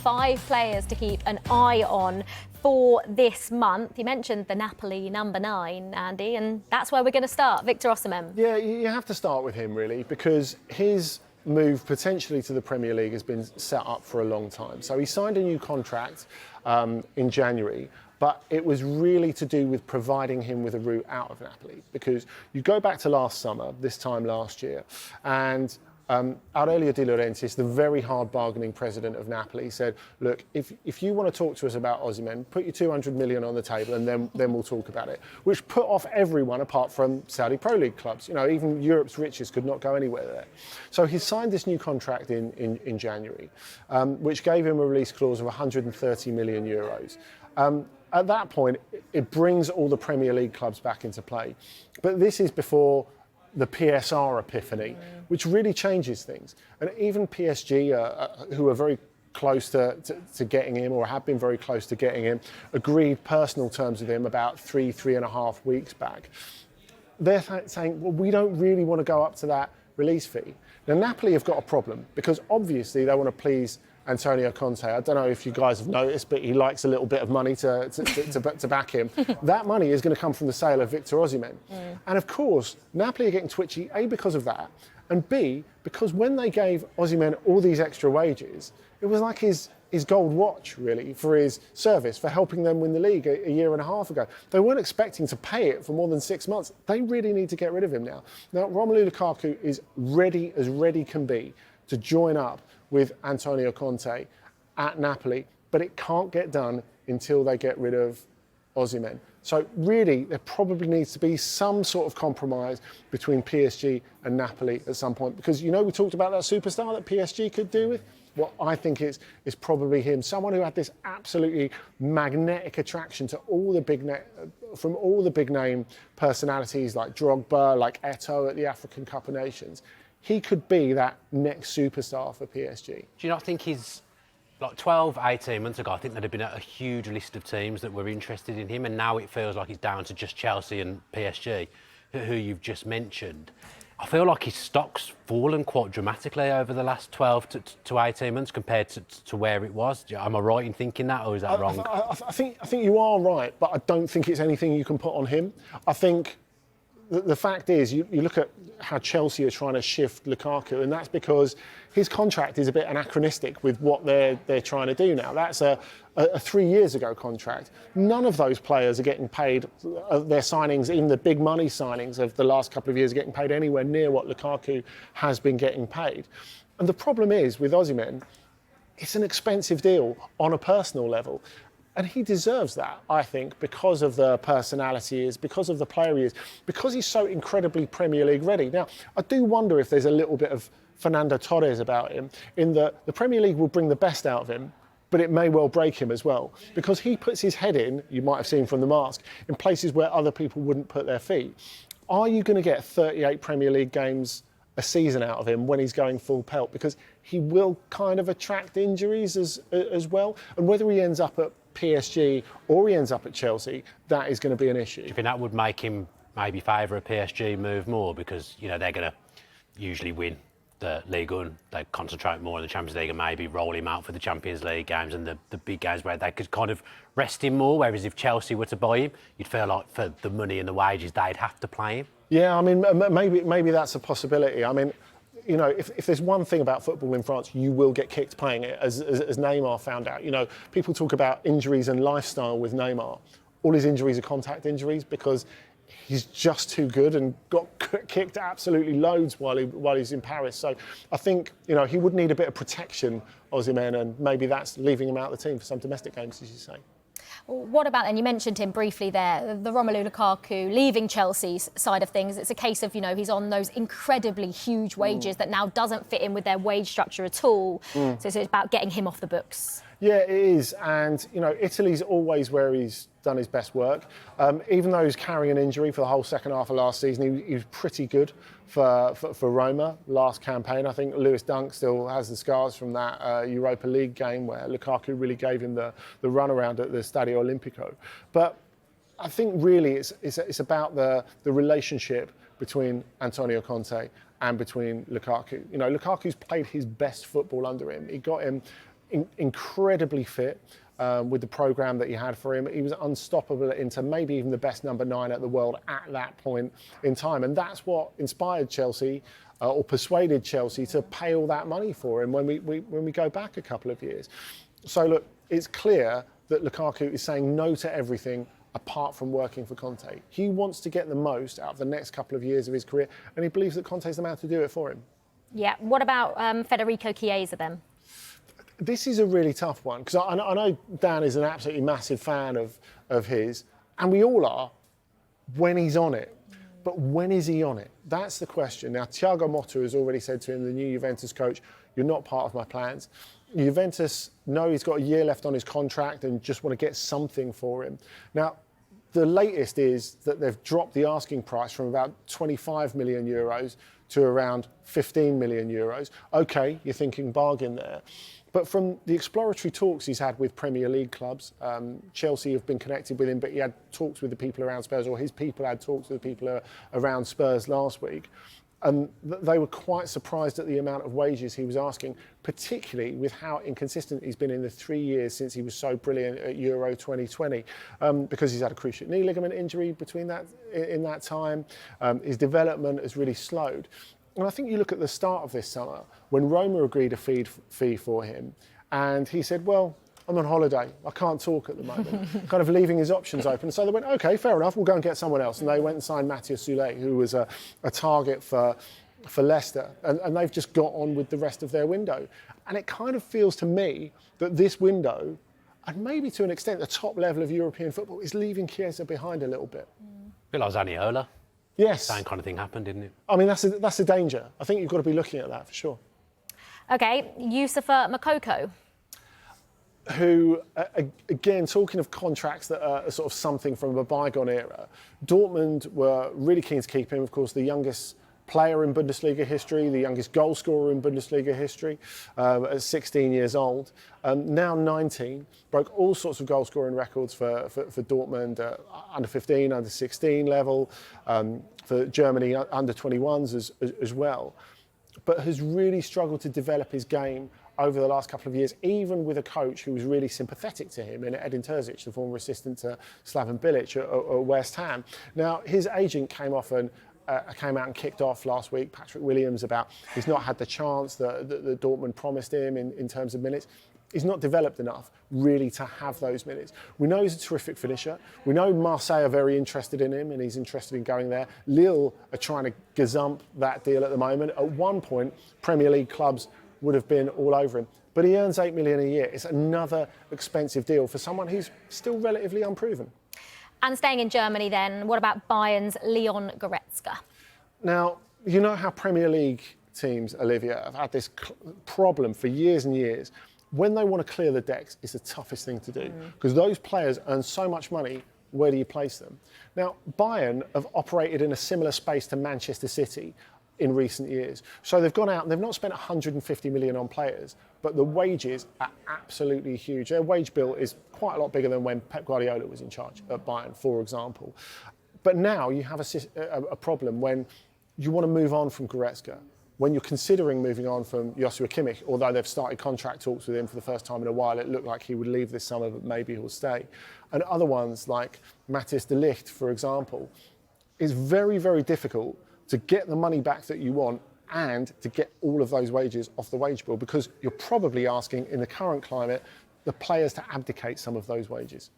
5 players to keep an eye on for this month. You mentioned the Napoli number 9, Andy, and that's where we're going to start, Victor Osimhen. Yeah, you have to start with him, really, because his move potentially to the Premier League has been set up for a long time. So he signed a new contract in January, but it was really to do with providing him with a route out of Napoli, because you go back to last summer, this time last year, and Aurelio De Laurentiis, the very hard bargaining president of Napoli, said, look, if you want to talk to us about Osimhen, put your 200 million on the table and then we'll talk about it, which put off everyone apart from Saudi Pro League clubs. You know, even Europe's richest could not go anywhere there. So he signed this new contract in January, which gave him a release clause of 130 million euros. At that point, it brings all the Premier League clubs back into play. But this is before the PSR epiphany, which really changes things. And even PSG, who are very close to getting him, or have been very close to getting him, agreed personal terms with him about 3.5 weeks back. They're saying, well, we don't really want to go up to that release fee. Now, Napoli have got a problem, because obviously they want to please Antonio Conte. I don't know if you guys have noticed, but he likes a little bit of money to back him. That money is going to come from the sale of Victor Osimhen. And of course, Napoli are getting twitchy, A, because of that, and B, because when they gave Osimhen all these extra wages, it was like his gold watch, really, for his service, for helping them win the league a year and a half ago. They weren't expecting to pay it for more than 6 months. They really need to get rid of him now. Now, Romelu Lukaku is ready as ready can be to join up with Antonio Conte at Napoli, but it can't get done until they get rid of Osimhen. So really, there probably needs to be some sort of compromise between PSG and Napoli at some point, because, you know, we talked about that superstar that PSG could do with. Well, I think it's probably him, someone who had this absolutely magnetic attraction to all the from all the big name personalities like Drogba, like Eto'o at the African Cup of Nations. He could be that next superstar for PSG. Do you not think he's, like 12, 18 months ago, I think there'd have been a huge list of teams that were interested in him, and now it feels like he's down to just Chelsea and PSG, who you've just mentioned. I feel like his stock's fallen quite dramatically over the last 12 to 18 months compared to where it was. Am I right in thinking that, or is that wrong? I think you are right, but I don't think it's anything you can put on him. I think the fact is, you look at how Chelsea are trying to shift Lukaku, and that's because his contract is a bit anachronistic with what they're trying to do now. That's a 3 years ago contract. None of those players are getting paid their signings, even the big money signings of the last couple of years, are getting paid anywhere near what Lukaku has been getting paid. And the problem is, with Osimhen, it's an expensive deal on a personal level. And he deserves that, I think, because of the personality he is, because of the player he is, because he's so incredibly Premier League ready. Now, I do wonder if there's a little bit of Fernando Torres about him, in that the Premier League will bring the best out of him, but it may well break him as well, because he puts his head in, you might have seen from the mask, in places where other people wouldn't put their feet. Are you going to get 38 Premier League games a season out of him when he's going full pelt? Because he will kind of attract injuries as well. And whether he ends up at PSG or he ends up at Chelsea, that is going to be an issue. Do you think that would make him maybe favour a PSG move more? Because, you know, they're going to usually win the Ligue 1. They concentrate more on the Champions League and maybe roll him out for the Champions League games and the big games where they could kind of rest him more. Whereas if Chelsea were to buy him, you'd feel like for the money and the wages, they'd have to play him. Yeah, I mean, maybe that's a possibility. I mean, you know, if there's one thing about football in France, you will get kicked playing it, as Neymar found out. You know, people talk about injuries and lifestyle with Neymar. All his injuries are contact injuries because he's just too good and got kicked absolutely loads while he's in Paris. So I think, you know, he would need a bit of protection, Osimhen, and maybe that's leaving him out of the team for some domestic games, as you say. What about, and you mentioned him briefly there, the Romelu Lukaku leaving Chelsea's side of things. It's a case of, you know, he's on those incredibly huge wages that now doesn't fit in with their wage structure at all. So it's about getting him off the books. Yeah, it is. And, you know, Italy's always where he's done his best work. Even though he's carrying an injury for the whole second half of last season, he was pretty good for Roma last campaign. I think Lewis Dunk still has the scars from that Europa League game where Lukaku really gave him the runaround at the Stadio Olimpico. But I think really it's about the relationship between Antonio Conte and between Lukaku. You know, Lukaku's played his best football under him. He got him incredibly fit. With the programme that he had for him, he was unstoppable into maybe even the best number 9 at the world at that point in time. And that's what inspired Chelsea or persuaded Chelsea to pay all that money for him when we go back a couple of years. So look, it's clear that Lukaku is saying no to everything apart from working for Conte. He wants to get the most out of the next couple of years of his career, and he believes that Conte's the man to do it for him. Yeah. What about Federico Chiesa then? This is a really tough one, because I know Dan is an absolutely massive fan of his, and we all are when he's on it. But when is he on it? That's the question. Now, Thiago Motta has already said to him, the new Juventus coach, you're not part of my plans. Juventus know he's got a year left on his contract and just want to get something for him. Now, the latest is that they've dropped the asking price from about 25 million euros to around 15 million euros. Okay, you're thinking bargain there. But from the exploratory talks he's had with Premier League clubs, Chelsea have been connected with him, but he had talks with the people around Spurs, or his people had talks with the people around Spurs last week. And they were quite surprised at the amount of wages he was asking, particularly with how inconsistent he's been in the 3 years since he was so brilliant at Euro 2020, because he's had a cruciate knee ligament injury in that time. His development has really slowed. And I think you look at the start of this summer, when Roma agreed a fee for him, and he said, well, I'm on holiday, I can't talk at the moment, kind of leaving his options open. So they went, OK, fair enough, we'll go and get someone else. And they went and signed Matthias Soulé, who was a target for Leicester. And they've just got on with the rest of their window. And it kind of feels to me that this window, and maybe to an extent the top level of European football, is leaving Chiesa behind a little bit. A bit like Zaniolo. Yes. Same kind of thing happened, didn't it? I mean, that's a danger. I think you've got to be looking at that for sure. OK, Youssoufa Moukoko. Who, again, talking of contracts that are sort of something from a bygone era, Dortmund were really keen to keep him. Of course, the youngest player in Bundesliga history, the youngest goal scorer in Bundesliga history, at 16 years old. Now 19, broke all sorts of goal scoring records for Dortmund, under 15, under 16 level, for Germany under 21s as well. But has really struggled to develop his game over the last couple of years, even with a coach who was really sympathetic to him in Edin Terzic, the former assistant to Slaven Bilic at West Ham. Now, his agent came out and kicked off last week, Patrick Williams, about he's not had the chance that Dortmund promised him in terms of minutes. He's not developed enough, really, to have those minutes. We know he's a terrific finisher. We know Marseille are very interested in him, and he's interested in going there. Lille are trying to gazump that deal at the moment. At one point, Premier League clubs would have been all over him. But he earns $8 million a year. It's another expensive deal for someone who's still relatively unproven. And staying in Germany then, what about Bayern's Leon Goretzka? Now, you know how Premier League teams, Olivia, have had this problem for years and years. When they want to clear the decks, it's the toughest thing to do, because those players earn so much money. Where do you place them? Now, Bayern have operated in a similar space to Manchester City in recent years. So they've gone out and they've not spent 150 million on players, but the wages are absolutely huge. Their wage bill is quite a lot bigger than when Pep Guardiola was in charge at Bayern, for example. But now you have a problem when you want to move on from Goretzka, when you're considering moving on from Joshua Kimmich, although they've started contract talks with him for the first time in a while. It looked like he would leave this summer, but maybe he'll stay. And other ones like Matthias de Ligt, for example, is very, very difficult to get the money back that you want and to get all of those wages off the wage bill, because you're probably asking, in the current climate, the players to abdicate some of those wages.